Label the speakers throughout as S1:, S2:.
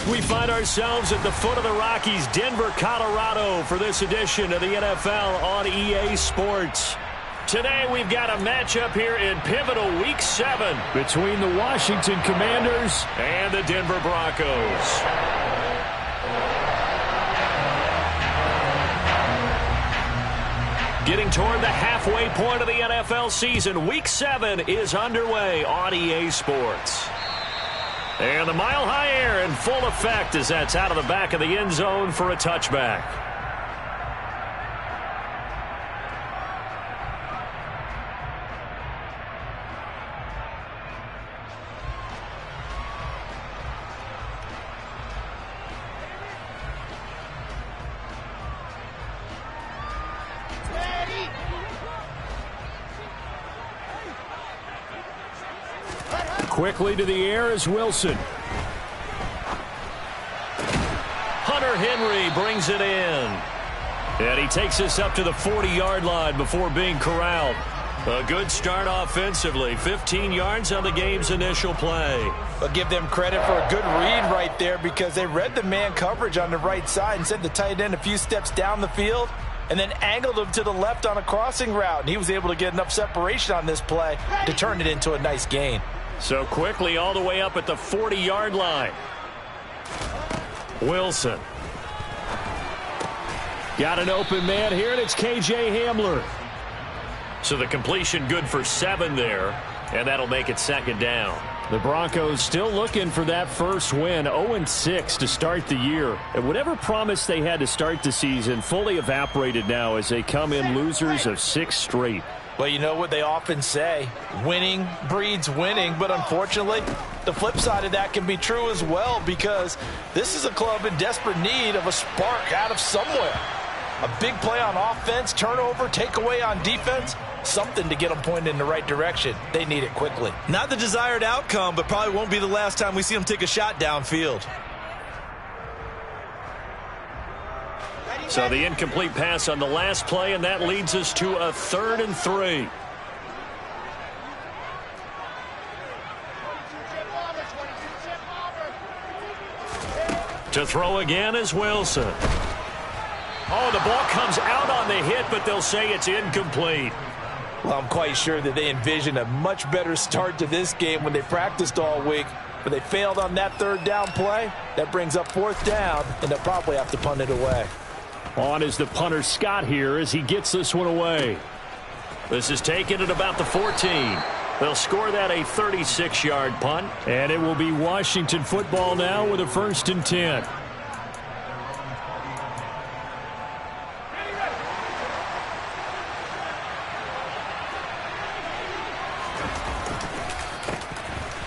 S1: We find ourselves at the foot of the Rockies, Denver, Colorado, for this edition of the NFL on EA Sports. Today we've got a matchup here in pivotal Week 7 between the Washington Commanders and the Denver Broncos. Getting toward the halfway point of the NFL season, Week 7 is underway on EA Sports. And the Mile High Air in full effect as that's out of the back of the end zone for a touchback. Quickly to the air is Wilson. Hunter Henry brings it in. And he takes us up to the 40-yard line before being corralled. A good start offensively. 15 yards on the game's initial play.
S2: I'll give them credit for a good read right there because they read the man coverage on the right side and sent the tight end a few steps down the field and then angled him to the left on a crossing route. And he was able to get enough separation on this play to turn it into a nice gain.
S1: So quickly all the way up at the 40-yard line. Wilson. Got an open man here, and it's KJ Hamler. So the completion good for 7 there, and that'll make it second down. The Broncos still looking for that first win, 0-6 to start the year. And whatever promise they had to start the season fully evaporated now as they come in losers of 6 straight.
S2: Well, you know what they often say, winning breeds winning, but unfortunately, the flip side of that can be true as well because this is a club in desperate need of a spark out of somewhere. A big play on offense, turnover, takeaway on defense, something to get them pointed in the right direction. They need it quickly.
S3: Not the desired outcome, but probably won't be the last time we see them take a shot downfield.
S1: So the incomplete pass on the last play, and that leads us to a 3rd and 3. To throw again is Wilson. Oh, the ball comes out on the hit, but they'll say it's incomplete.
S2: Well, I'm quite sure that they envisioned a much better start to this game when they practiced all week. But they failed on that 3rd down play. That brings up 4th down, and they'll probably have to punt it away.
S1: On is the punter Scott here as he gets this one away. This is taken at about the 14. They'll score that a 36-yard punt. And it will be Washington football now with a 1st and 10.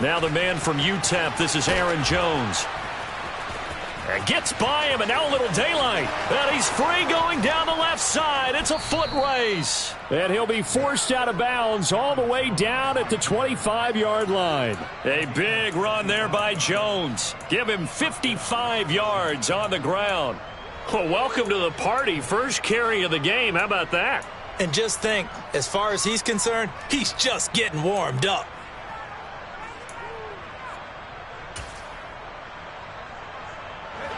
S1: Now the man from UTEP, this is Aaron Jones. And gets by him, and now a little daylight. And he's free going down the left side. It's a foot race. And he'll be forced out of bounds all the way down at the 25-yard line. A big run there by Jones. Give him 55 yards on the ground. Well, welcome to the party. First carry of the game. How about that?
S3: And just think, as far as he's concerned, he's just getting warmed up.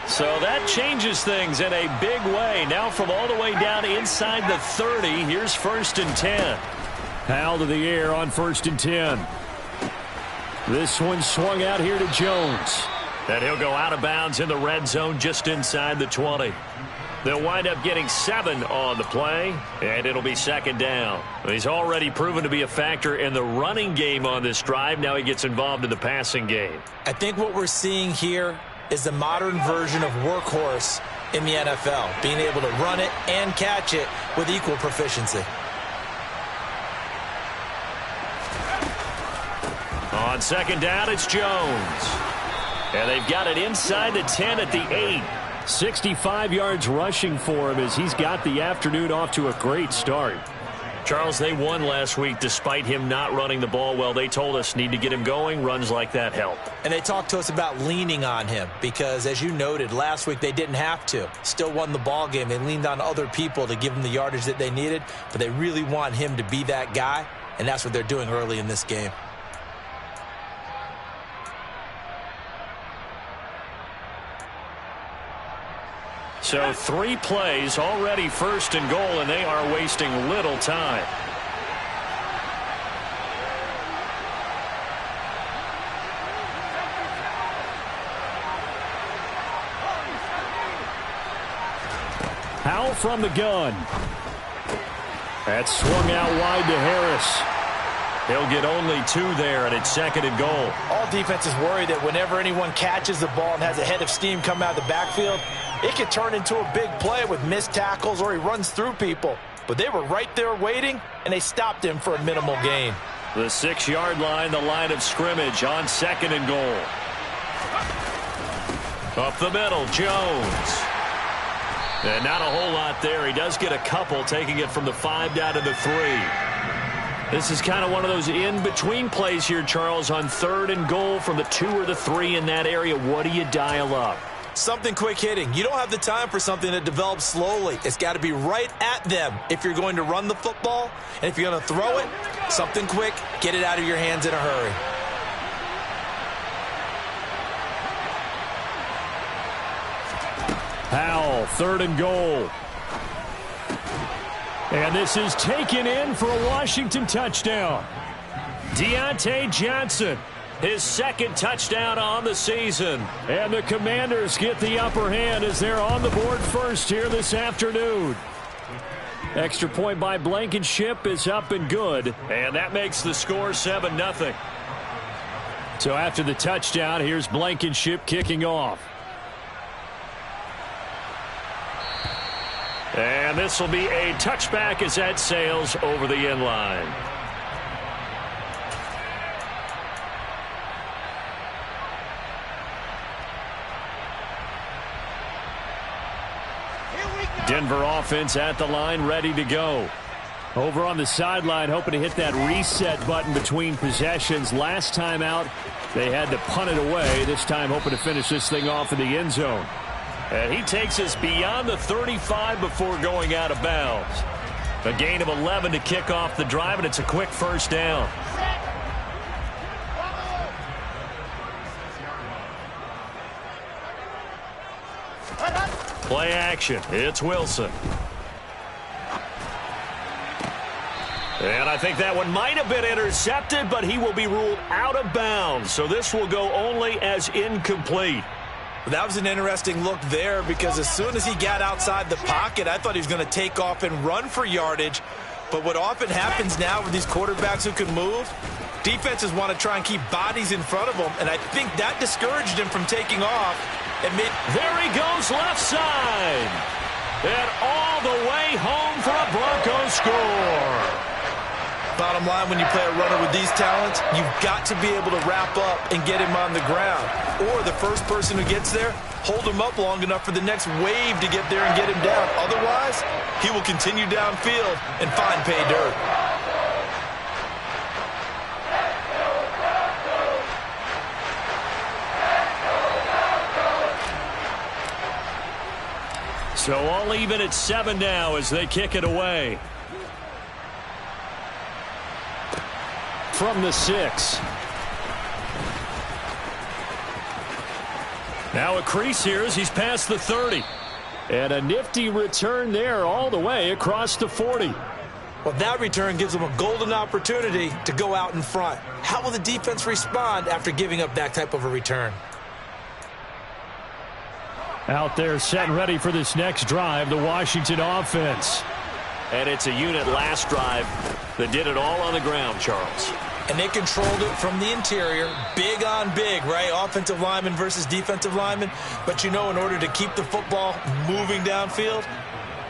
S1: So that changes things in a big way. Now from all the way down inside the 30, here's 1st and 10. Howell to the air on 1st and 10. This one swung out here to Jones. And he'll go out of bounds in the red zone just inside the 20. They'll wind up getting 7 on the play, and it'll be 2nd down. He's already proven to be a factor in the running game on this drive. Now he gets involved in the passing game.
S2: I think what we're seeing here is the modern version of workhorse in the NFL, being able to run it and catch it with equal proficiency.
S1: On 2nd down, it's Jones. And they've got it inside the 10 at the 8. 65 yards rushing for him as he's got the afternoon off to a great start. Charles, they won last week despite him not running the ball well. They told us need to get him going. Runs like that help.
S2: And they talked to us about leaning on him because, as you noted, last week they didn't have to. Still won the ball game. They leaned on other people to give them the yardage that they needed, but they really want him to be that guy, and that's what they're doing early in this game.
S1: So 3 plays already first and goal, and they are wasting little time. Howell from the gun. That's swung out wide to Harris. He'll get only 2 there, and it's 2nd and goal.
S2: All defenses worry that whenever anyone catches the ball and has a head of steam come out of the backfield, it could turn into a big play with missed tackles or he runs through people. But they were right there waiting, and they stopped him for a minimal gain.
S1: The 6-yard line, the line of scrimmage on 2nd and goal. Up the middle, Jones. And not a whole lot there. He does get a couple, taking it from the 5 down to the 3. This is kind of one of those in-between plays here, Charles, on 3rd and goal from the 2 or the 3 in that area. What do you dial up?
S3: Something quick hitting. You don't have the time for something that develops slowly. It's got to be right at them if you're going to run the football. And if you're going to throw it, something quick, get it out of your hands in a hurry.
S1: Howell, 3rd and goal. And this is taken in for a Washington touchdown. Deontay Johnson, his 2nd touchdown on the season. And the Commanders get the upper hand as they're on the board first here this afternoon. Extra point by Blankenship is up and good. And that makes the score 7-0. So after the touchdown, here's Blankenship kicking off. And this will be a touchback as that sails over the end line. Denver offense at the line, ready to go. Over on the sideline, hoping to hit that reset button between possessions. Last time out, they had to punt it away. This time, hoping to finish this thing off in the end zone. And he takes us beyond the 35 before going out of bounds. A gain of 11 to kick off the drive, and it's a quick first down. Play action. It's Wilson. And I think that one might have been intercepted, but he will be ruled out of bounds. So this will go only as incomplete.
S3: That was an interesting look there because as soon as he got outside the pocket, I thought he was going to take off and run for yardage. But what often happens now with these quarterbacks who can move, defenses want to try and keep bodies in front of them, and I think that discouraged him from taking off.
S1: There he goes left side. And all the way home for a Broncos score.
S2: Bottom line, when you play a runner with these talents, you've got to be able to wrap up and get him on the ground. Or the first person who gets there, hold him up long enough for the next wave to get there and get him down. Otherwise, he will continue downfield and find pay dirt.
S1: So all even at 7 now as they kick it away. From the 6. Now a crease here as he's past the 30. And a nifty return there all the way across the 40.
S3: Well, that return gives them a golden opportunity to go out in front. How will the defense respond after giving up that type of a return?
S1: Out there set and ready for this next drive, the Washington offense. And it's a unit last drive that did it all on the ground, Charles.
S3: And they controlled it from the interior, big on big, right? Offensive lineman versus defensive lineman. But, you know, in order to keep the football moving downfield,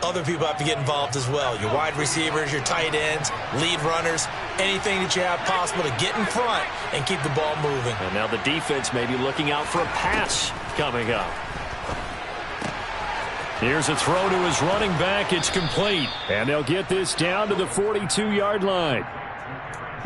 S3: other people have to get involved as well. Your wide receivers, your tight ends, lead runners, anything that you have possible to get in front and keep the ball moving.
S1: And now the defense may be looking out for a pass coming up. Here's a throw to his running back. It's complete. And they'll get this down to the 42-yard line.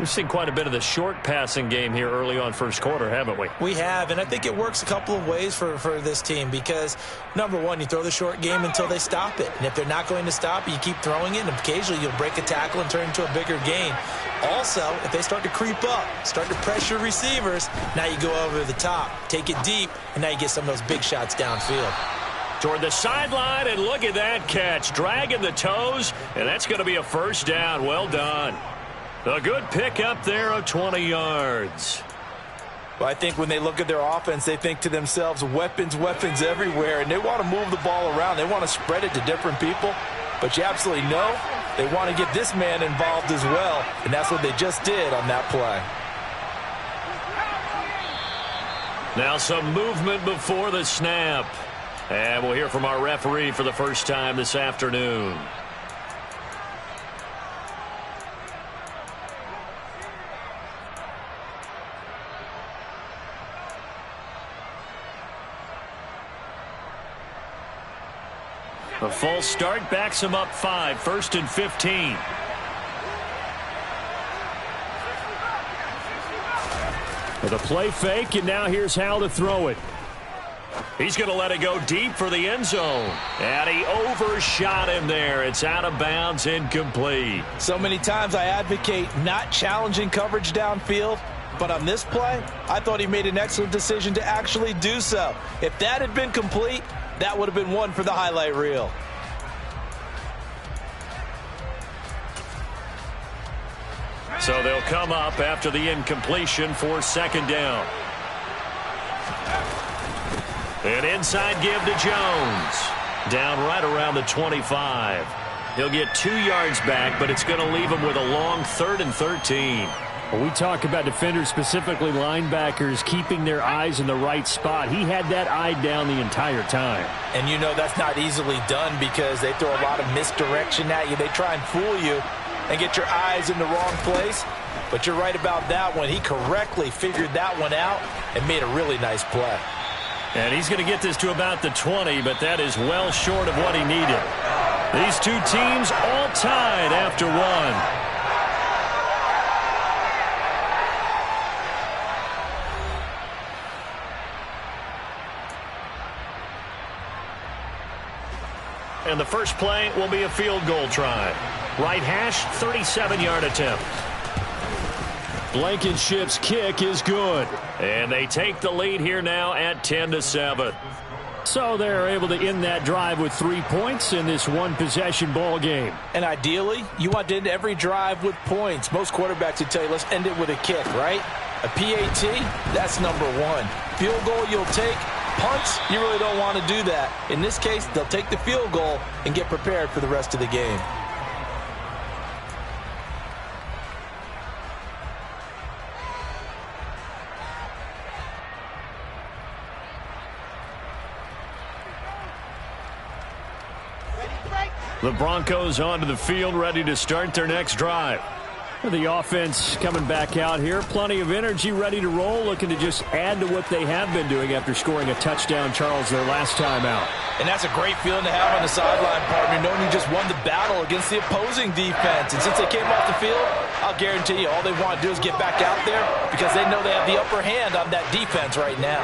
S1: We've seen quite a bit of the short passing game here early on first quarter, haven't we?
S3: We have, and I think it works a couple of ways for this team because, number one, you throw the short game until they stop it. And if they're not going to stop it, you keep throwing it, and occasionally you'll break a tackle and turn it into a bigger gain. Also, if they start to creep up, start to pressure receivers, now you go over the top, take it deep, and now you get some of those big shots downfield.
S1: toward the sideline, and look at that catch. Dragging the toes, and that's going to be a first down. Well done. A good pickup there of 20 yards.
S2: Well, I think when they look at their offense, they think to themselves, weapons, weapons everywhere, and they want to move the ball around. They want to spread it to different people, but you absolutely know they want to get this man involved as well, and that's what they just did on that play.
S1: Now some movement before the snap, and we'll hear from our referee for the first time this afternoon. A false start backs him up 5, 1st and 15. With a play fake, and now here's how to throw it. He's going to let it go deep for the end zone. And he overshot him there. It's out of bounds, incomplete.
S2: So many times I advocate not challenging coverage downfield, but on this play, I thought he made an excellent decision to actually do so. If that had been complete, that would have been one for the highlight reel.
S1: So they'll come up after the incompletion for 2nd down. An inside give to Jones. Down right around the 25. He'll get 2 yards back, but it's going to leave him with a long 3rd and 13.
S4: When we talk about defenders, specifically linebackers, keeping their eyes in the right spot, he had that eye down the entire time.
S2: And you know that's not easily done because they throw a lot of misdirection at you. They try and fool you and get your eyes in the wrong place. But you're right about that one. He correctly figured that one out and made a really nice play.
S1: And he's going to get this to about the 20, but that is well short of what he needed. These two teams all tied after one. And the first play will be a field goal try. Right hash, 37-yard attempt. Blankenship's kick is good. And they take the lead here now at 10-7.
S4: So they're able to end that drive with 3 points in this one-possession ball game.
S2: And ideally, you want to end every drive with points. Most quarterbacks would tell you, let's end it with a kick, right? A PAT, that's number one. Field goal you'll take. Punts, you really don't want to do that. In this case, they'll take the field goal and get prepared for the rest of the game.
S1: The Broncos onto the field, ready to start their next drive.
S4: The offense coming back out here. Plenty of energy, ready to roll, looking to just add to what they have been doing after scoring a touchdown, Charles, their last time out.
S2: And that's a great feeling to have on the sideline, partner, knowing you just won the battle against the opposing defense. And since they came off the field, I'll guarantee you all they want to do is get back out there because they know they have the upper hand on that defense right now.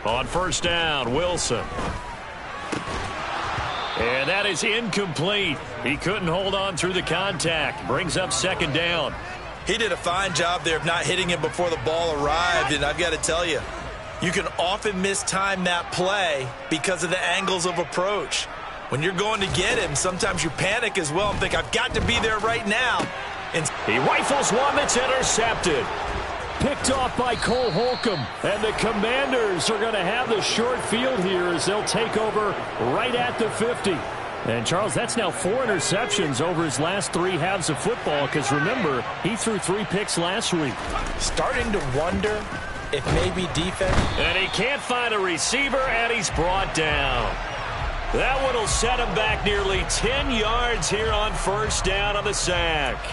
S1: On first down, Wilson. And that is incomplete. He couldn't hold on through the contact. Brings up 2nd down.
S3: He did a fine job there of not hitting him before the ball arrived, and I've got to tell you, you can often mistime that play because of the angles of approach. When you're going to get him, sometimes you panic as well and think, I've got to be there right now. And
S1: he rifles one that's intercepted.
S4: Picked off by Cole Holcomb. And the Commanders are going to have the short field here as they'll take over right at the 50. And, Charles, that's now 4 interceptions over his last 3 halves of football because, remember, he threw 3 picks last week.
S2: Starting to wonder if maybe defense.
S1: And he can't find a receiver, and he's brought down. That one will set him back nearly 10 yards here on first down on the sack.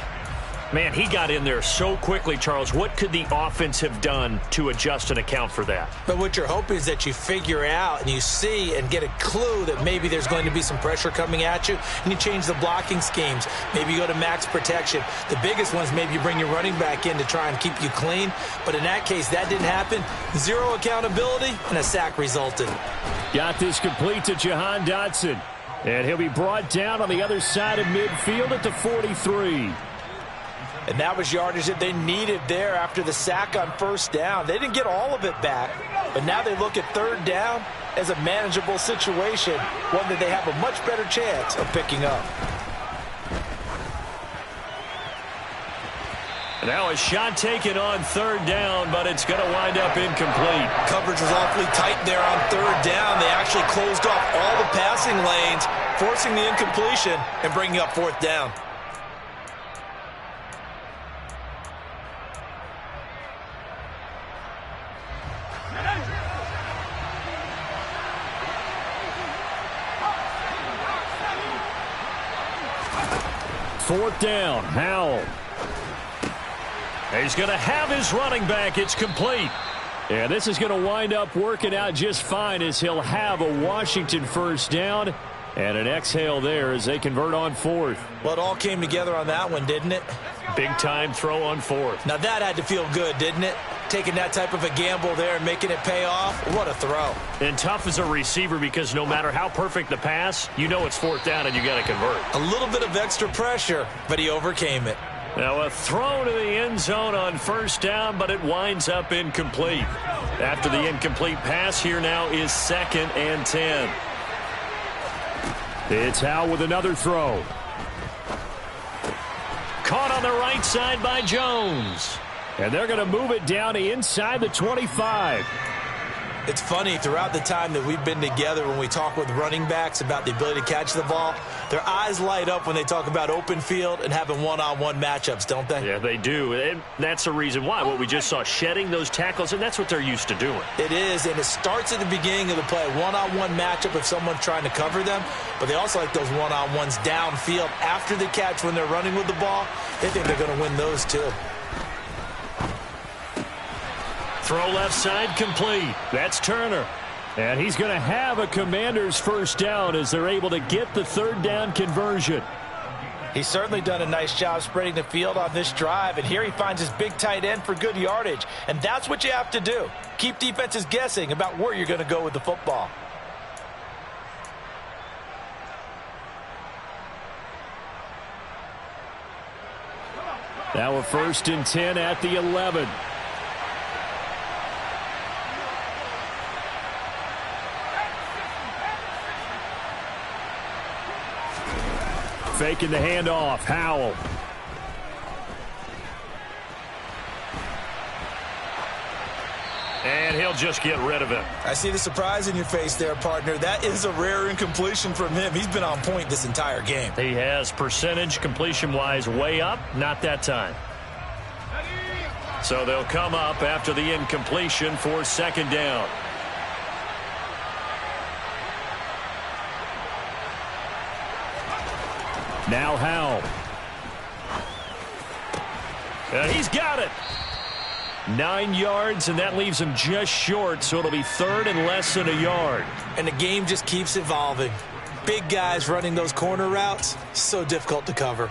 S1: Man, he got in there so quickly, Charles. What could the offense have done to adjust and account for that?
S3: But what you're hoping is that you figure out and you see and get a clue that maybe there's going to be some pressure coming at you, and you change the blocking schemes. Maybe you go to max protection. The biggest one is maybe you bring your running back in to try and keep you clean. But in that case, that didn't happen. 0 accountability, and a sack resulted.
S4: Got this complete to Jahan Dotson. And he'll be brought down on the other side of midfield at the 43.
S2: And that was yardage that they needed there after the sack on first down. They didn't get all of it back, but now they look at third down as a manageable situation, one that they have a much better chance of picking up.
S1: Now a shot taken on third down, but it's going to wind up incomplete.
S3: Coverage was awfully tight there on third down. They actually closed off all the passing lanes, forcing the incompletion and bringing up fourth down.
S4: Fourth down, Howell.
S1: He's going to have his running back. It's complete.
S4: Yeah, this is going to wind up working out just fine as he'll have a Washington first down and an exhale there as they convert on fourth.
S3: Well, it all came together on that one, didn't it?
S1: Big-time throw on fourth.
S3: Now that had to feel good, didn't it? Taking that type of a gamble there and making it pay off. What a throw.
S1: And tough as a receiver because no matter how perfect the pass, you know it's fourth down and you got to convert.
S3: A little bit of extra pressure, but he overcame it.
S1: Now a throw to the end zone on first down, but it winds up incomplete. After the incomplete pass, here now is 2nd and 10.
S4: It's Howell with another throw.
S1: Caught on the right side by Jones.
S4: And they're going to move it down to inside the 25.
S3: It's funny, throughout the time that we've been together, when we talk with running backs about the ability to catch the ball, their eyes light up when they talk about open field and having one-on-one matchups, don't they?
S1: Yeah, they do. And that's the reason why. What we just saw, shedding those tackles, and that's what they're used to doing.
S3: It is, and it starts at the beginning of the play. One-on-one matchup if someone's trying to cover them, but they also like those one-on-ones downfield after the catch when they're running with the ball. They think they're going to win those too.
S1: Throw left side complete. That's Turner.
S4: And he's going to have a Commanders first down as they're able to get the third down conversion.
S2: He's certainly done a nice job spreading the field on this drive, and here he finds his big tight end for good yardage. And that's what you have to do. Keep defenses guessing about where you're going to go with the football.
S4: Now a 1st and 10 at the 11. Faking the handoff, Howell.
S1: And he'll just get rid of it.
S3: I see the surprise in your face there, partner. That is a rare incompletion from him. He's been on point this entire game.
S1: He has percentage completion-wise way up, not that time. So they'll come up after the incompletion for 2nd down.
S4: Now Howell.
S1: He's got it.
S4: 9 yards, and that leaves him just short, so it'll be 3rd and less than a yard.
S3: And the game just keeps evolving. Big guys running those corner routes, so difficult to cover.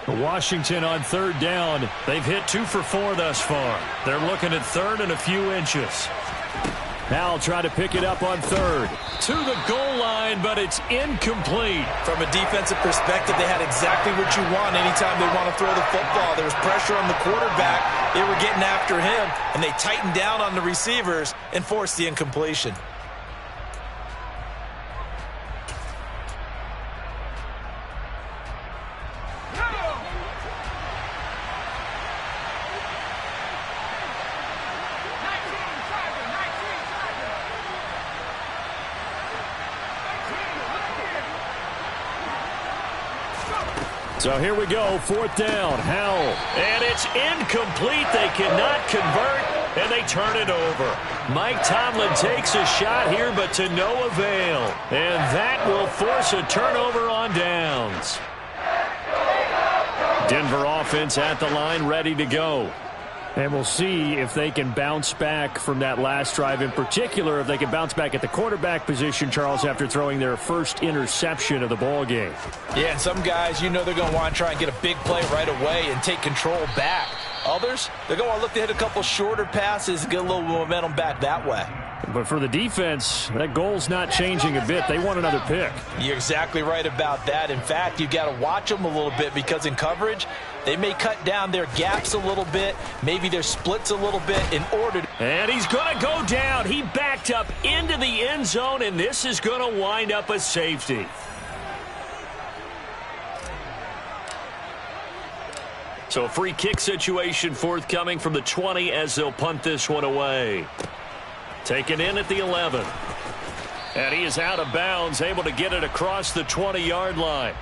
S4: Washington on 3rd down.
S1: They've hit 2 for 4 thus far. They're looking at 3rd and a few inches.
S4: Howell trying to pick it up on 3rd.
S1: To the goal line, but it's incomplete.
S3: From a defensive perspective, they had exactly what you want anytime they want to throw the football. There was pressure on the quarterback. They were getting after him, and they tightened down on the receivers and forced the incompletion.
S4: So here we go, 4th down, Howell.
S1: And it's incomplete. They cannot convert, and they turn it over. Mike Tomlin takes a shot here, but to no avail. And that will force a turnover on downs. Denver offense at the line, ready to go.
S4: And we'll see if they can bounce back from that last drive, in particular if they can bounce back at the quarterback position, Charles, after throwing their first interception of the ball game.
S2: Yeah, and some guys, you know they're going to want to try and get a big play right away and take control back. Others, they're going to look to hit a couple shorter passes, get a little momentum back that way.
S4: But for the defense, that goal's not changing a bit. They want another pick.
S2: You're exactly right about that. In fact, you've got to watch them a little bit because in coverage, they may cut down their gaps a little bit, maybe their splits a little bit in order to...
S1: And he's going to go down. He backed up into the end zone, and this is going to wind up a safety. So a free kick situation forthcoming from the 20 as they'll punt this one away. Taken in at the 11. And he is out of bounds, able to get it across the 20-yard line.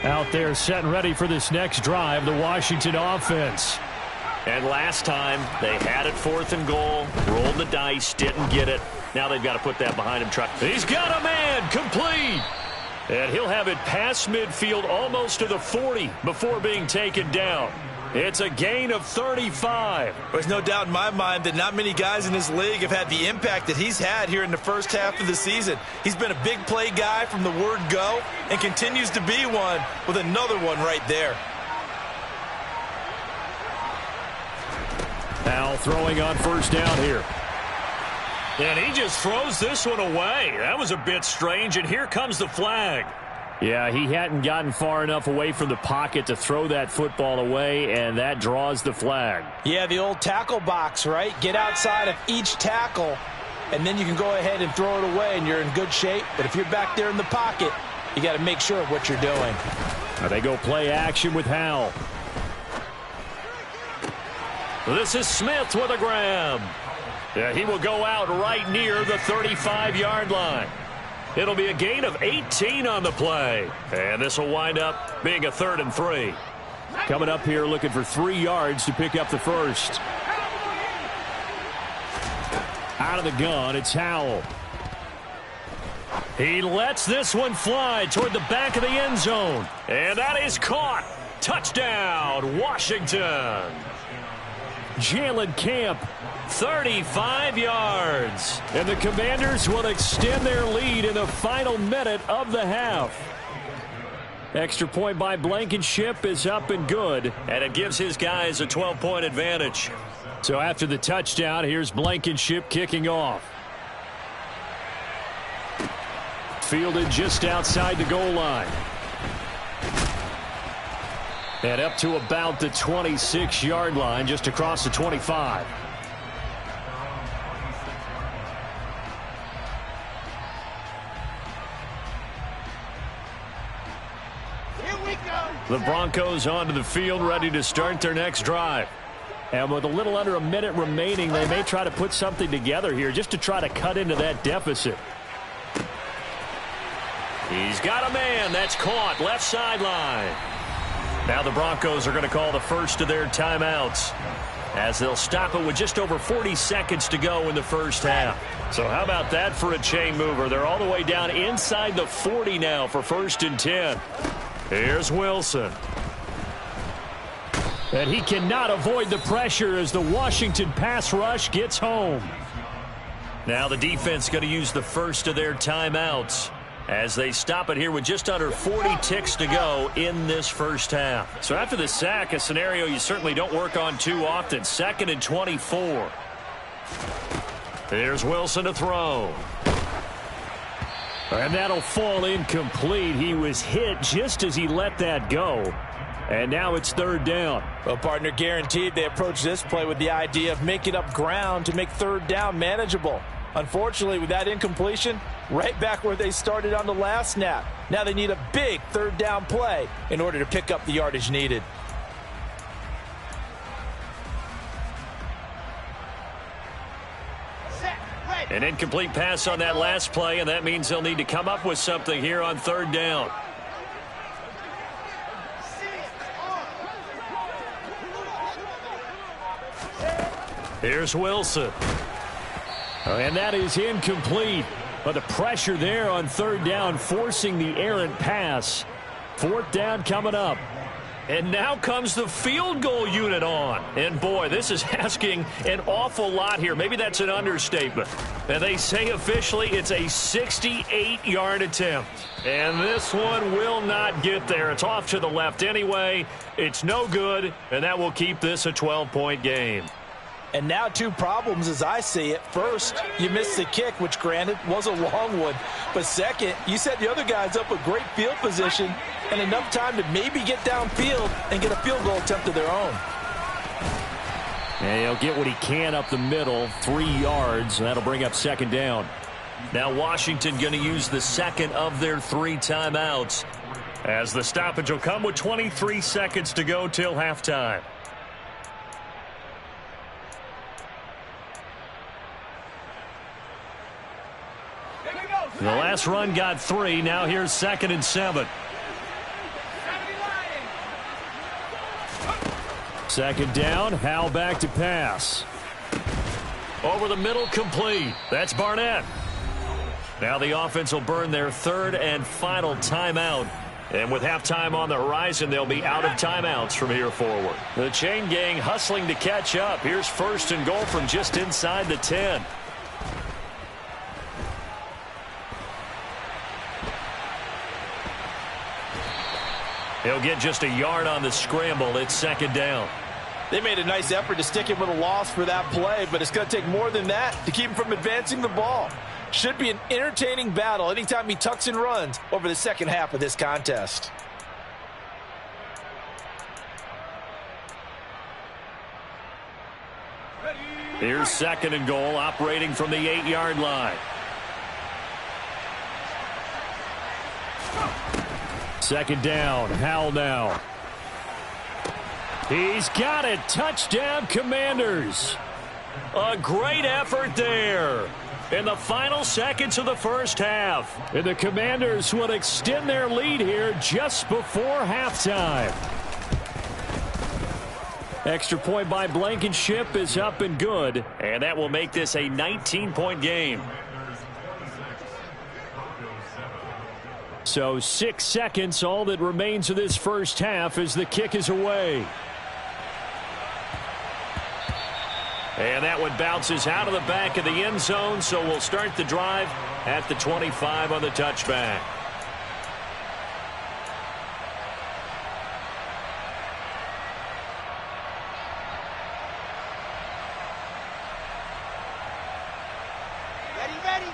S4: Out there set and ready for this next drive, the Washington offense.
S1: And last time, they had it 4th and goal, rolled the dice, didn't get it. Now they've got to put that behind him. He's got a man, complete. And he'll have it past midfield almost to the 40 before being taken down. It's a gain of 35.
S3: There's no doubt in my mind that not many guys in this league have had the impact that he's had here in the first half of the season. He's been a big play guy from the word go and continues to be one with another one right there.
S4: Now throwing on first down here.
S1: And he just throws this one away. That was a bit strange, and here comes the flag.
S4: Yeah, he hadn't gotten far enough away from the pocket to throw that football away, and that draws the flag.
S2: Yeah, the old tackle box, right? Get outside of each tackle, and then you can go ahead and throw it away, and you're in good shape. But if you're back there in the pocket, you got to make sure of what you're doing.
S4: Now they go play action with Howell.
S1: This is Smith with a grab. Yeah, he will go out right near the 35-yard line. It'll be a gain of 18 on the play. And this will wind up being a 3rd and 3.
S4: Coming up here looking for 3 yards to pick up the first. Out of the gun, it's Howell.
S1: He lets this one fly toward the back of the end zone. And that is caught. Touchdown, Washington.
S4: Jalen Camp.
S1: 35 yards.
S4: And the Commanders will extend their lead in the final minute of the half. Extra point by Blankenship is up and good.
S1: And it gives his guys a 12-point advantage.
S4: So after the touchdown, here's Blankenship kicking off. Fielded just outside the goal line. And up to about the 26-yard line, just across the 25.
S1: The Broncos onto the field, ready to start their next drive.
S4: And with a little under a minute remaining, they may try to put something together here just to try to cut into that deficit.
S1: He's got a man. That's caught. Left sideline. Now the Broncos are going to call the first of their timeouts as they'll stop it with just over 40 seconds to go in the first half. So how about that for a chain mover? They're all the way down inside the 40 now for 1st and 10. Here's Wilson.
S4: And he cannot avoid the pressure as the Washington pass rush gets home.
S1: Now the defense going to use the first of their timeouts as they stop it here with just under 40 ticks to go in this first half. So after the sack, a scenario you certainly don't work on too often. 2nd and 24. Here's Wilson to throw.
S4: And that'll fall incomplete. He was hit just as he let that go. And now it's 3rd down.
S2: Well, partner, guaranteed they approach this play with the idea of making up ground to make 3rd down manageable. Unfortunately, with that incompletion, right back where they started on the last snap. Now they need a big 3rd down play in order to pick up the yardage needed.
S1: An incomplete pass on that last play, and that means they'll need to come up with something here on 3rd down. Here's Wilson.
S4: And that is incomplete. But the pressure there on 3rd down, forcing the errant pass. 4th down coming up.
S1: And now comes the field goal unit on. And, boy, this is asking an awful lot here. Maybe that's an understatement. And they say officially it's a 68-yard attempt. And this one will not get there. It's off to the left anyway. It's no good, and that will keep this a 12-point game.
S2: And now two problems as I see it. First, you missed the kick, which granted was a long one. But second, you set the other guys up with great field position and enough time to maybe get downfield and get a field goal attempt of their own.
S4: And he'll get what he can up the middle, 3 yards, and that'll bring up second down.
S1: Now Washington going to use the second of their 3 timeouts, as the stoppage will come with 23 seconds to go till halftime. The last run got 3. Now here's 2nd and 7.
S4: 2nd down. Howell back to pass.
S1: Over the middle, complete. That's Barnett. Now the offense will burn their 3rd and final timeout. And with halftime on the horizon, they'll be out of timeouts from here forward. The chain gang hustling to catch up. Here's 1st and goal from just inside the 10. He'll get just a yard on the scramble. It's 2nd down.
S2: They made a nice effort to stick him with a loss for that play, but it's going to take more than that to keep him from advancing the ball. Should be an entertaining battle anytime he tucks and runs over the second half of this contest.
S1: Here's 2nd and goal, operating from the 8-yard line.
S4: 2nd down. Howell now. He's got it. Touchdown, Commanders.
S1: A great effort there in the final seconds of the first half.
S4: And the Commanders will extend their lead here just before halftime. Extra point by Blankenship is up and good.
S1: And that will make this a 19-point game.
S4: So 6 seconds, all that remains of this first half as the kick is away.
S1: And that one bounces out of the back of the end zone, so we'll start the drive at the 25 on the touchback.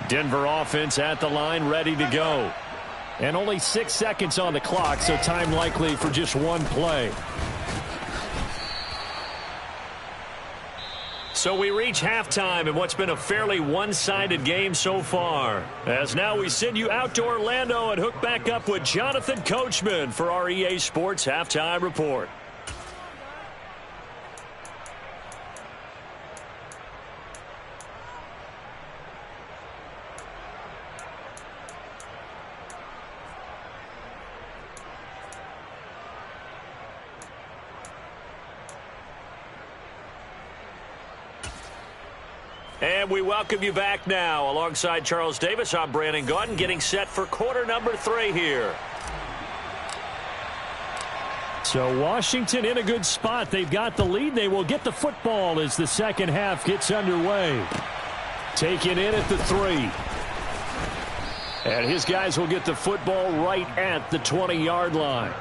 S1: Denver offense at the line, ready to go.
S4: And only 6 seconds on the clock, so time likely for just one play.
S1: So we reach halftime in what's been a fairly one-sided game so far. As now we send you out to Orlando and hook back up with Jonathan Coachman for our EA Sports Halftime Report. And we welcome you back now. Alongside Charles Davis, I'm Brandon Gaudin, getting set for quarter number 3 here.
S4: So Washington in a good spot. They've got the lead. They will get the football as the second half gets underway. Taken in at the 3. And his guys will get the football right at the 20-yard line.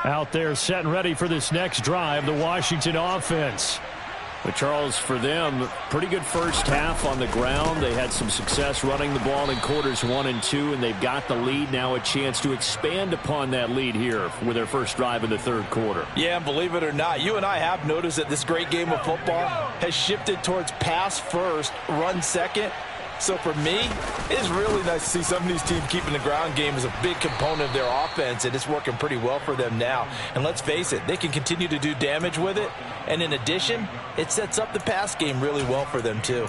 S4: Out there set and ready for this next drive, the Washington offense. But Charles, for them, pretty good first half on the ground. They had some success running the ball in quarters 1 and 2, and they've got the lead. Now a chance to expand upon that lead here with their first drive in the third quarter.
S2: Yeah, and believe it or not, you and I have noticed that this great game of football has shifted towards pass first, run second. So for me, it's really nice to see some of these teams keeping the ground game as a big component of their offense, and it's working pretty well for them now. And let's face it, they can continue to do damage with it. And in addition, it sets up the pass game really well for them too.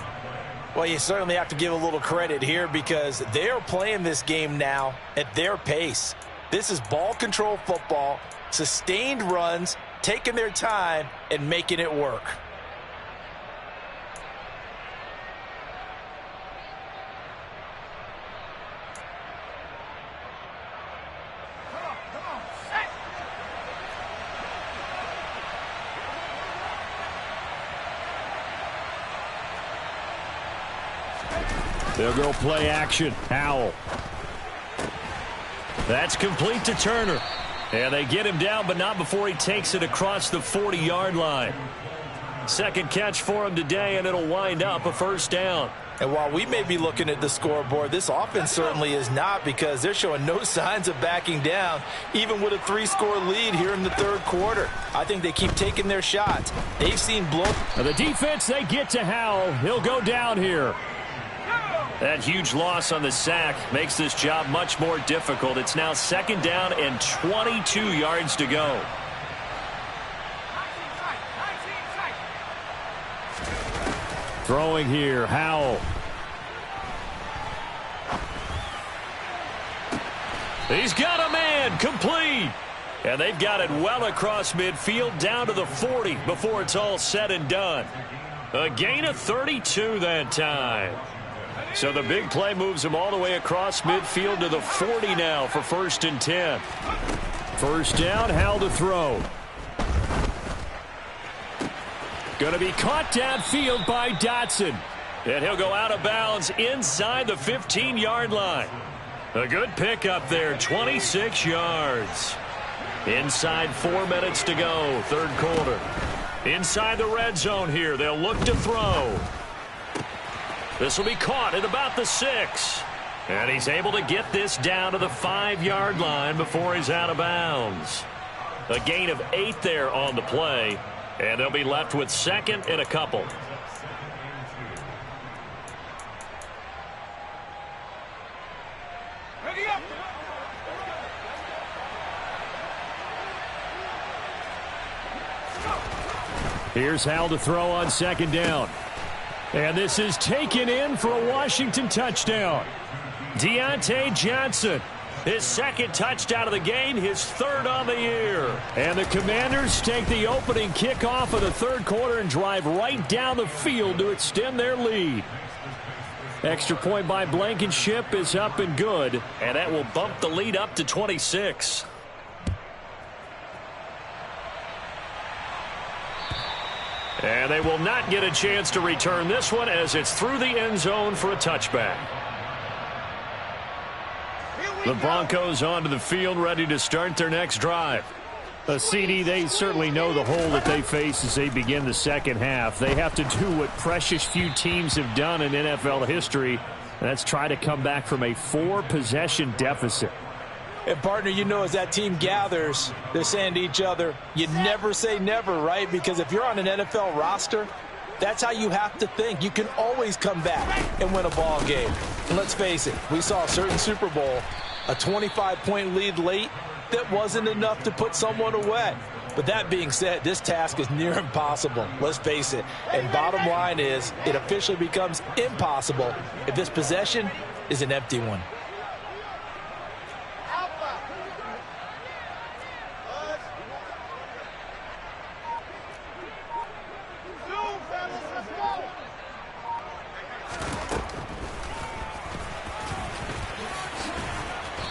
S2: Well, you certainly have to give a little credit here because they're playing this game now at their pace. This is ball control football, sustained runs, taking their time, and making it work.
S4: They'll go play action. Howell. That's complete to Turner. And they get him down, but not before he takes it across the 40-yard line. Second catch for him today, and it'll wind up a first down.
S2: And while we may be looking at the scoreboard, this offense certainly is not because they're showing no signs of backing down, even with a 3-score lead here in the third quarter. I think they keep taking their shots. They've seen blow.
S4: The defense, they get to Howell. He'll go down here.
S1: That huge loss on the sack makes this job much more difficult. It's now second down and 22 yards to go.
S4: Throwing here, Howell.
S1: He's got a man, complete. And they've got it well across midfield down to the 40 before it's all said and done. A gain of 32 that time. So the big play moves him all the way across midfield to the 40 now for 1st and 10.
S4: First down, Howell to throw. Going to be caught downfield by Dotson.
S1: And he'll go out of bounds inside the 15-yard line. A good pickup there, 26 yards. Inside 4 minutes to go, third quarter. Inside the red zone here, they'll look to throw. This will be caught at about the 6. And he's able to get this down to the 5-yard line before he's out of bounds. A gain of 8 there on the play. And they'll be left with second and a couple.
S5: Ready up.
S4: Here's Howell to throw on second down. And this is taken in for a Washington touchdown. Deontay Johnson, his second touchdown of the game, his third on the year. And the Commanders take the opening kickoff of the third quarter and drive right down the field to extend their lead. Extra point by Blankenship is up and good.
S1: And that will bump the lead up to 26. And they will not get a chance to return this one as it's through the end zone for a touchback. The Broncos onto the field, ready to start their next drive.
S4: CD, they certainly know the hole that they face as they begin the second half. They have to do what precious few teams have done in NFL history, and that's try to come back from a 4-possession deficit.
S2: And, partner, you know, as that team gathers, they're saying to each other, you never say never, right? Because if you're on an NFL roster, that's how you have to think. You can always come back and win a ball game. And let's face it, we saw a certain Super Bowl, a 25-point lead late that wasn't enough to put someone away. But that being said, this task is near impossible. Let's face it. And bottom line is, it officially becomes impossible if this possession is an empty one.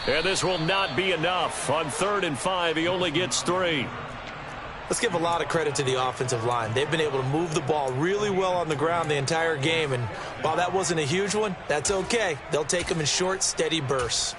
S1: And this will not be enough. On 3rd and 5, he only gets 3.
S3: Let's give a lot of credit to the offensive line. They've been able to move the ball really well on the ground the entire game. And while that wasn't a huge one, that's okay. They'll take them in short, steady bursts.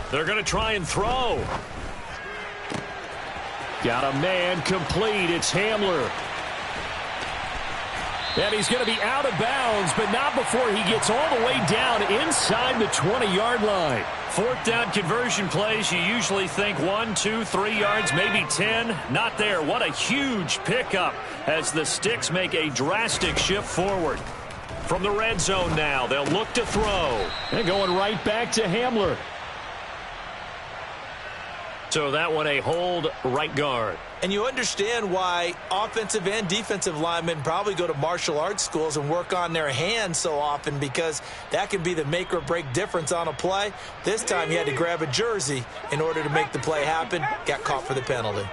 S1: They're going to try and throw.
S4: Got a man complete. It's Hamler. And he's going to be out of bounds, but not before he gets all the way down inside the 20-yard line.
S1: Fourth down conversion plays, you usually think 1, 2, 3 yards, maybe 10. Not there. What a huge pickup as the Sticks make a drastic shift forward. From the red zone now, they'll look to throw.
S4: And going right back to Hamler.
S1: So that one a hold right guard.
S3: And you understand why offensive and defensive linemen probably go to martial arts schools and work on their hands so often, because that can be the make or break difference on a play. This time he had to grab a jersey in order to make the play happen. Got caught for the penalty.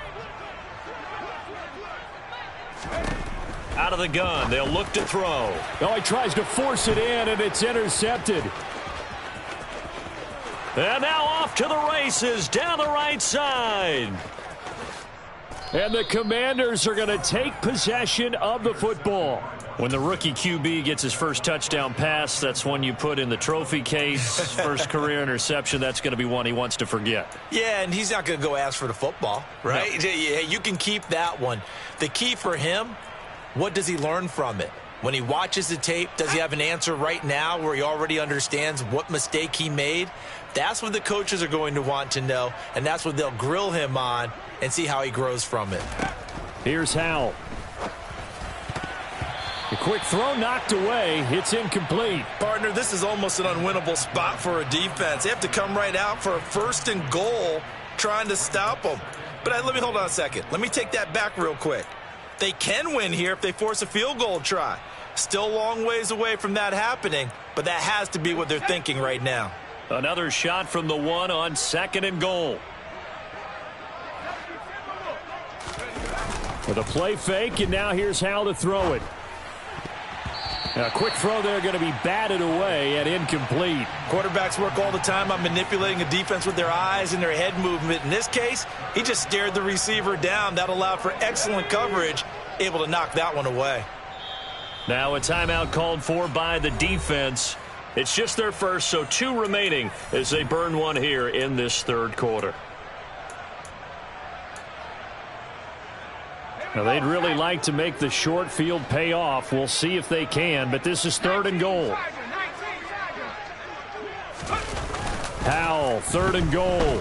S1: Out of the gun, they'll look to throw.
S4: Oh, he tries to force it in, and it's intercepted.
S1: And now off to the races down the right side.
S4: And the Commanders are going to take possession of the football.
S1: When the rookie QB gets his first touchdown pass, that's one you put in the trophy case. First career interception, that's going to be one he wants to forget.
S3: Yeah, and he's not going to go ask for the football, right? No. Yeah, you can keep that one. The key for him, what does he learn from it? When he watches the tape, does he have an answer right now where he already understands what mistake he made? That's what the coaches are going to want to know, and that's what they'll grill him on and see how he grows from it.
S4: Here's Howell. A quick throw knocked away. It's incomplete.
S3: Partner, this is almost an unwinnable spot for a defense. They have to come right out for a 1st and goal trying to stop them. But let me hold on a second. Let me take that back real quick. They can win here if they force a field goal try. Still a long ways away from that happening, but that has to be what they're thinking right now.
S1: Another shot from the 1 on 2nd and goal.
S4: With a play fake, and now here's Howell to throw it. A quick throw there, going to be batted away and incomplete.
S3: Quarterbacks work all the time on manipulating a defense with their eyes and their head movement. In this case, he just stared the receiver down. That allowed for excellent coverage, able to knock that one away.
S1: Now a timeout called for by the defense. It's just their first, so 2 remaining as they burn one here in this 3rd quarter.
S4: Now, they'd really like to make the short field pay off. We'll see if they can, but this is 3rd and goal. Howell, 3rd and goal.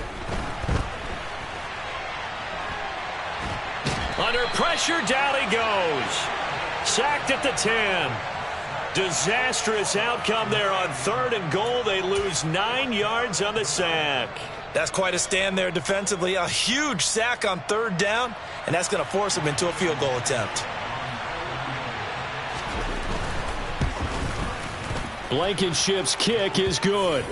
S1: Under pressure, down he goes. Sacked at the 10. Disastrous outcome there on 3rd and goal. They lose 9 yards on the sack.
S3: That's quite a stand there defensively. A huge sack on 3rd down, and that's going to force them into a field goal attempt.
S4: Blankenship's kick is good.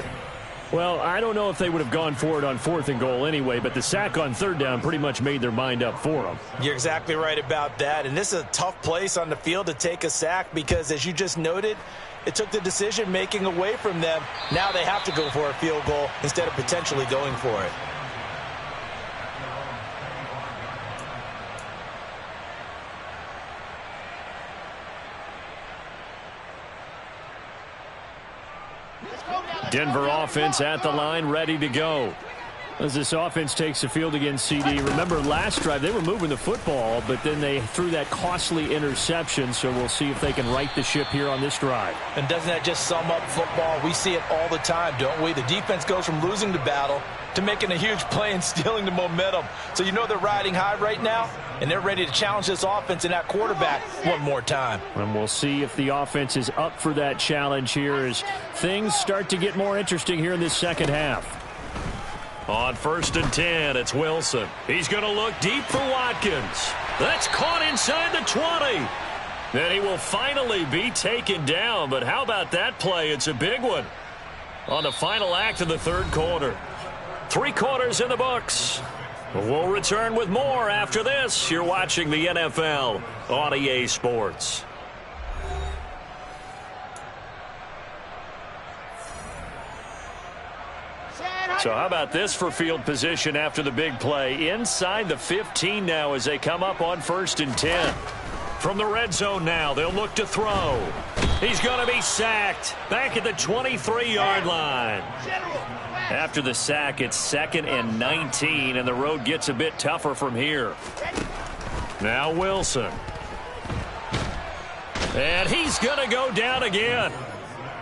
S4: Well, I don't know if they would have gone for it on 4th and goal anyway, but the sack on 3rd down pretty much made their mind up for them.
S3: You're exactly right about that, and this is a tough place on the field to take a sack because, as you just noted, it took the decision-making away from them. Now they have to go for a field goal instead of potentially going for it.
S4: Denver offense at the line, ready to go. As this offense takes the field against CD. Remember last drive, they were moving the football, but then they threw that costly interception, so we'll see if they can right the ship here on this drive.
S2: And doesn't that just sum up football? We see it all the time, don't we? The defense goes from losing the battle to making a huge play and stealing the momentum. So you know they're riding high right now, and they're ready to challenge this offense and that quarterback one more time.
S4: And we'll see if the offense is up for that challenge here as things start to get more interesting here in this second half.
S1: On 1st and 10, it's Wilson. He's going to look deep for Watkins. That's caught inside the 20. Then he will finally be taken down. But how about that play? It's a big one on the final act of the 3rd quarter. 3 quarters in the books. We'll return with more after this. You're watching the NFL on EA Sports. So how about this for field position after the big play? Inside the 15 now as they come up on 1st and 10. From the red zone now, they'll look to throw. He's going to be sacked back at the 23-yard line. After the sack, it's 2nd and 19, and the road gets a bit tougher from here. Now Wilson. And he's going to go down again.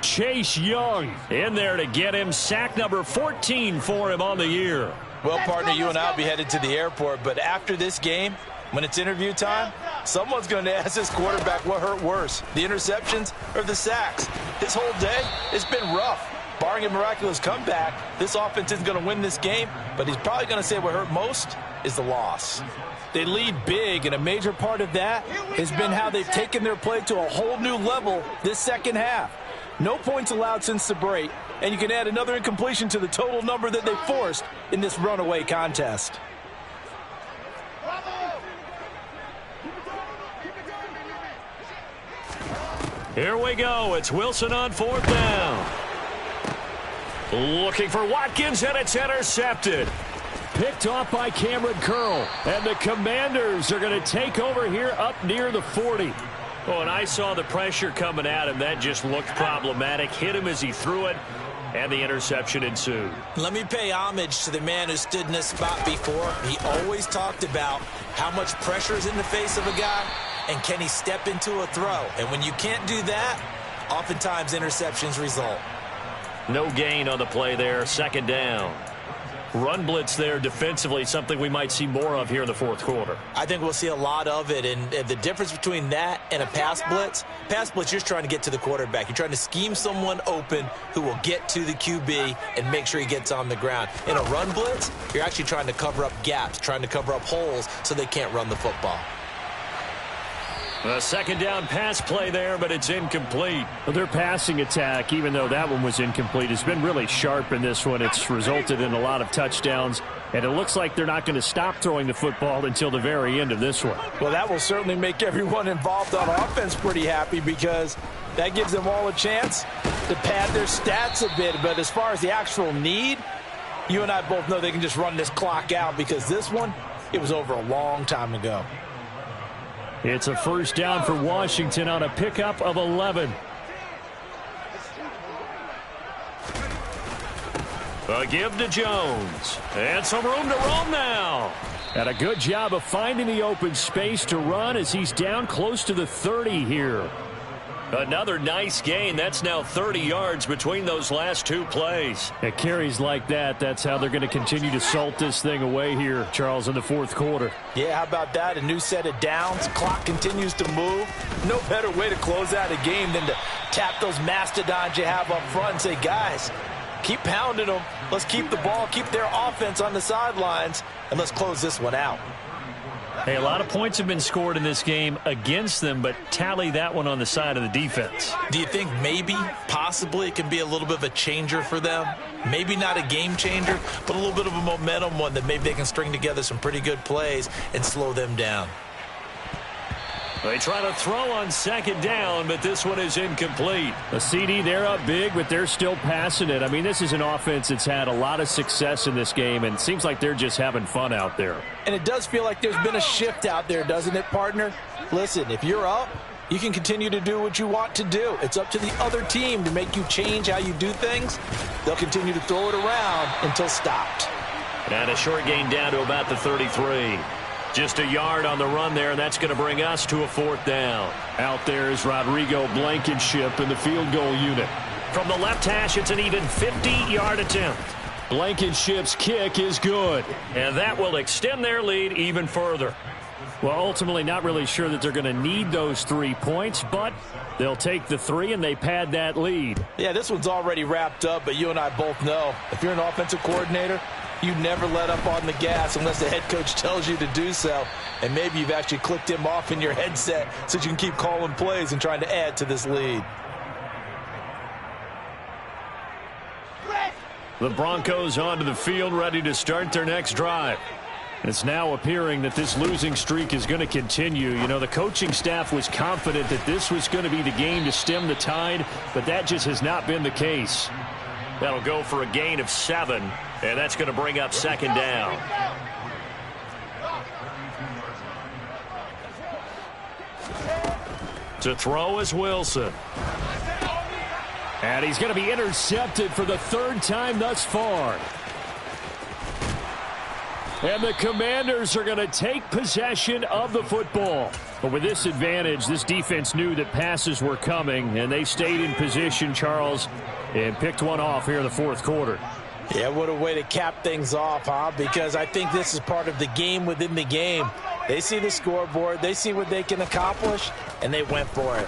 S1: Chase Young in there to get him. Sack number 14 for him on the year.
S2: Well, partner, you and I will be headed to the airport, but after this game, when it's interview time, someone's going to ask this quarterback what hurt worse, the interceptions or the sacks. His whole day, it's been rough. Barring a miraculous comeback, this offense isn't going to win this game, but he's probably going to say what hurt most is the loss. They lead big, and a major part of that has been how they've taken their play to a whole new level this second half. No points allowed since the break, and you can add another incompletion to the total number that they forced in this runaway contest.
S1: Here we go. It's Wilson on 4th down. Looking for Watkins, and it's intercepted.
S4: Picked off by Cameron Curl. And the Commanders are going to take over here up near the 40.
S1: Oh, and I saw the pressure coming at him. That just looked problematic. Hit him as he threw it, and the interception ensued.
S3: Let me pay homage to the man who stood in this spot before. He always talked about how much pressure is in the face of a guy, and can he step into a throw. And when you can't do that, oftentimes interceptions result.
S1: No gain on the play there. 2nd down. Run blitz there defensively, something we might see more of here in the 4th quarter.
S3: I think we'll see a lot of it, and the difference between that and a pass blitz, you're just trying to get to the quarterback. You're trying to scheme someone open who will get to the QB and make sure he gets on the ground. In a run blitz, you're actually trying to cover up gaps, trying to cover up holes so they can't run the football.
S1: A 2nd down pass play there, but it's incomplete.
S4: Well, their passing attack, even though that one was incomplete, has been really sharp in this one. It's resulted in a lot of touchdowns, and it looks like they're not going to stop throwing the football until the very end of this one.
S2: Well, that will certainly make everyone involved on offense pretty happy, because that gives them all a chance to pad their stats a bit. But as far as the actual need, you and I both know they can just run this clock out, because this one, it was over a long time ago.
S4: It's a 1st down for Washington on a pickup of 11.
S1: A give to Jones. And some room to roam now.
S4: And a good job of finding the open space to run as he's down close to the 30 here.
S1: Another nice gain. That's now 30 yards between those last 2 plays.
S4: At carries like that, that's how they're going to continue to salt this thing away here, Charles, in the 4th quarter.
S2: Yeah, how about that? A new set of downs. Clock continues to move. No better way to close out a game than to tap those mastodons you have up front and say, guys, keep pounding them. Let's keep the ball, keep their offense on the sidelines, and let's close this one out.
S1: Hey, a lot of points have been scored in this game against them, but tally that one on the side of the defense.
S3: Do you think maybe, possibly, it can be a little bit of a changer for them? Maybe not a game changer, but a little bit of a momentum one that maybe they can string together some pretty good plays and slow them down.
S1: They try to throw on 2nd down, but this one is incomplete.
S4: A CD, they're up big, but they're still passing it. I mean, this is an offense that's had a lot of success in this game, and it seems like they're just having fun out there.
S2: And it does feel like there's been a shift out there, doesn't it, partner? Listen, if you're up, you can continue to do what you want to do. It's up to the other team to make you change how you do things. They'll continue to throw it around until stopped.
S1: And a short gain down to about the 33. Just a yard on the run there, and that's going to bring us to a 4th down.
S4: Out there is Rodrigo Blankenship in the field goal unit.
S1: From the left hash, it's an even 50-yard attempt.
S4: Blankenship's kick is good.
S1: And that will extend their lead even further.
S4: Well, ultimately not really sure that they're going to need those 3 points, but they'll take the 3 and they pad that lead.
S2: Yeah, this one's already wrapped up, but you and I both know if you're an offensive coordinator, you never let up on the gas unless the head coach tells you to do so. And maybe you've actually clicked him off in your headset so you can keep calling plays and trying to add to this lead.
S1: The Broncos onto the field, ready to start their next drive.
S4: It's now appearing that this losing streak is going to continue. You know, the coaching staff was confident that this was going to be the game to stem the tide, but that just has not been the case.
S1: That'll go for a gain of 7, and that's going to bring up 2nd down. To throw is Wilson.
S4: And he's going to be intercepted for the 3rd time thus far. And the Commanders are going to take possession of the football. But with this advantage, this defense knew that passes were coming, and they stayed in position, Charles, and picked one off here in the fourth quarter.
S2: Yeah, what a way to cap things off, huh? Because I think this is part of the game within the game. They see the scoreboard, they see what they can accomplish, and they went for it.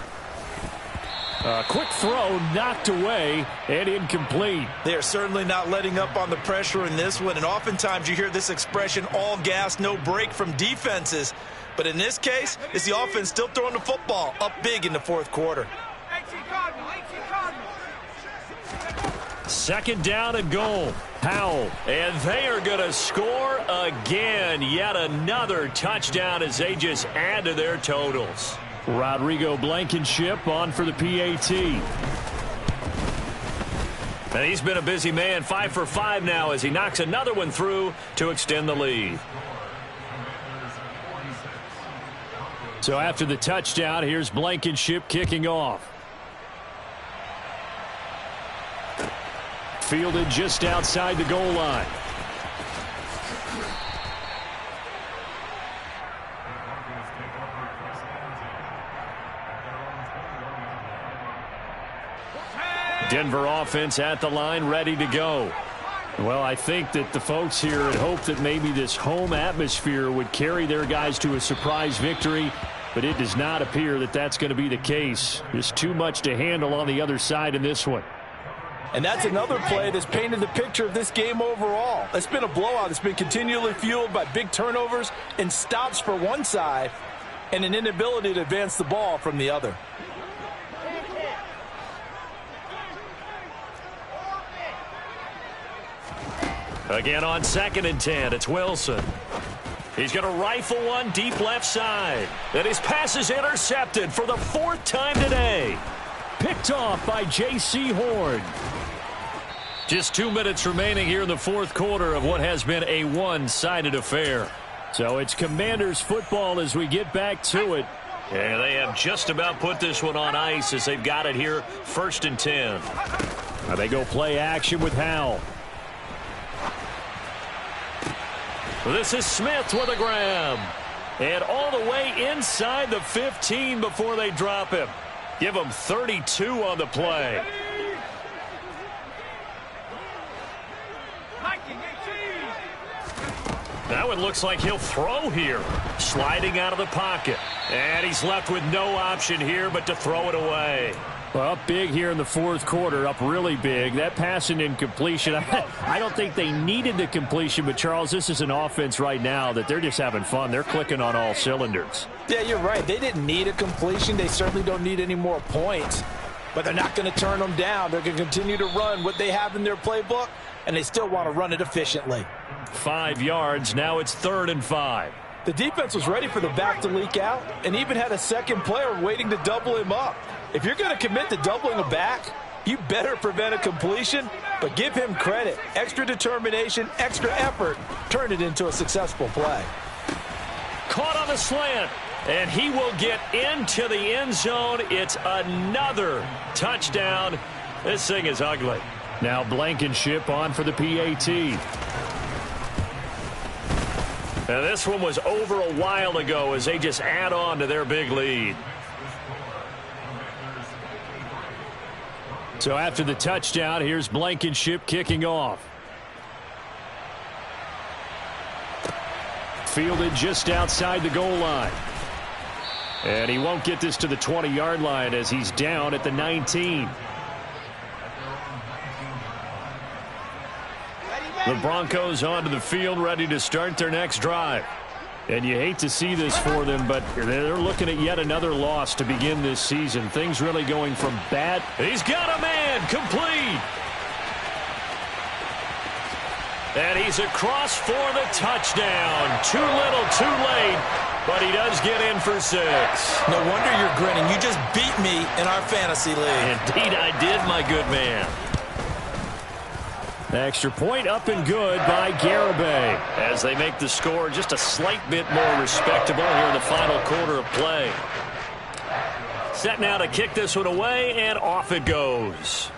S4: A quick throw knocked away and incomplete.
S3: They're certainly not letting up on the pressure in this one, and oftentimes you hear this expression, all gas, no break from defenses. But in this case, it's the offense still throwing the football up big in the fourth quarter.
S1: Second down and goal. Powell. And they are going to score again. Yet another touchdown as they just add to their totals.
S4: Rodrigo Blankenship on for the PAT.
S1: And he's been a busy man, 5 for 5 now as he knocks another one through to extend the lead.
S4: So after the touchdown, here's Blankenship kicking off. Fielded just outside the goal line. Denver offense at the line, ready to go. Well, I think that the folks here had hoped that maybe this home atmosphere would carry their guys to a surprise victory, but it does not appear that that's going to be the case. There's too much to handle on the other side in this one.
S2: And that's another play that's painted the picture of this game overall. It's been a blowout. It's been continually fueled by big turnovers and stops for one side and an inability to advance the ball from the other.
S1: Again on 2nd and 10, it's Wilson. He's going to rifle one deep left side. And his pass is intercepted for the 4th time today.
S4: Picked off by J.C. Horn.
S1: Just 2 minutes remaining here in the fourth quarter of what has been a one-sided affair.
S4: So it's Commanders football as we get back to it.
S1: And they have just about put this one on ice as they've got it here 1st and 10.
S4: Now they go play action with Howell.
S1: This is Smith with a grab. And all the way inside the 15 before they drop him. Give him 32 on the play. That one looks like he'll throw here. Sliding out of the pocket. And he's left with no option here but to throw it away.
S4: Well, up big here in the fourth quarter, up really big. That passing incompletion, I don't think they needed the completion, but, Charles, this is an offense right now that they're just having fun. They're clicking on all cylinders.
S2: Yeah, you're right. They didn't need a completion. They certainly don't need any more points, but they're not going to turn them down. They're going to continue to run what they have in their playbook, and they still want to run it efficiently.
S1: 5 yards. Now it's 3rd and 5.
S2: The defense was ready for the back to leak out and even had a second player waiting to double him up. If you're going to commit to doubling a back, you better prevent a completion, but give him credit. Extra determination, extra effort, turn it into a successful play.
S1: Caught on the slant, and he will get into the end zone. It's another touchdown. This thing is ugly.
S4: Now Blankenship on for the PAT.
S1: Now this one was over a while ago as they just add on to their big lead.
S4: So after the touchdown, here's Blankenship kicking off. Fielded just outside the goal line. And he won't get this to the 20-yard line as he's down at the 19. The Broncos onto the field, ready to start their next drive. And you hate to see this for them, but they're looking at yet another loss to begin this season. Things really going from bad.
S1: He's got a man, complete. And he's across for the touchdown. Too little, too late, but he does get in for 6.
S3: No wonder you're grinning. You just beat me in our fantasy league.
S1: Indeed I did, my good man.
S4: Extra point up and good by Garibay.
S1: As they make the score just a slight bit more respectable here in the final quarter of play. Set now to kick this one away, and off it goes.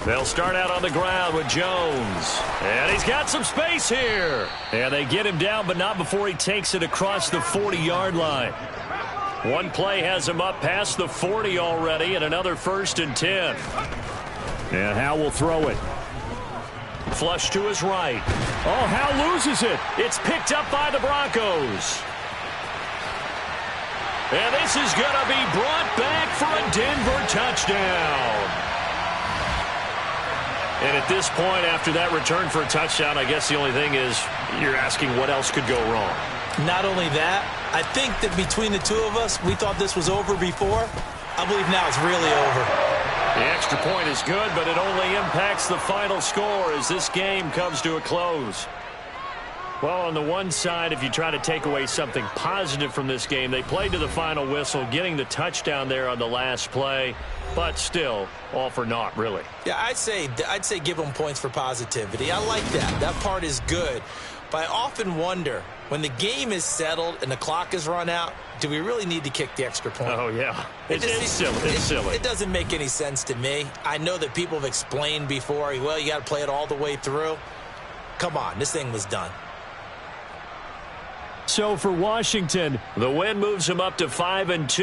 S1: They'll start out on the ground with Jones. And he's got some space here. And they get him down, but not before he takes it across the 40-yard line. One play has him up past the 40 already, and another 1st and 10.
S4: And Howe will throw it.
S1: Flush to his right.
S4: Oh, Howe loses it.
S1: It's picked up by the Broncos. And this is going to be brought back for a Denver touchdown. And at this point, after that return for a touchdown, I guess the only thing is you're asking what else could go wrong.
S3: Not only that, I think that between the two of us, we thought this was over before. I believe now it's really over.
S1: The extra point is good, but it only impacts the final score as this game comes to a close. Well, on the one side, if you try to take away something positive from this game, they played to the final whistle, getting the touchdown there on the last play, but still, all for naught, really.
S3: Yeah, I'd say give them points for positivity. I like that. That part is good. But I often wonder, when the game is settled and the clock is run out, do we really need to kick the extra point?
S1: Oh, yeah. It's silly. It's silly.
S3: It doesn't make any sense to me. I know that people have explained before, well, you got to play it all the way through. Come on, this thing was done.
S4: So for Washington,
S1: the win moves them up to 5-2.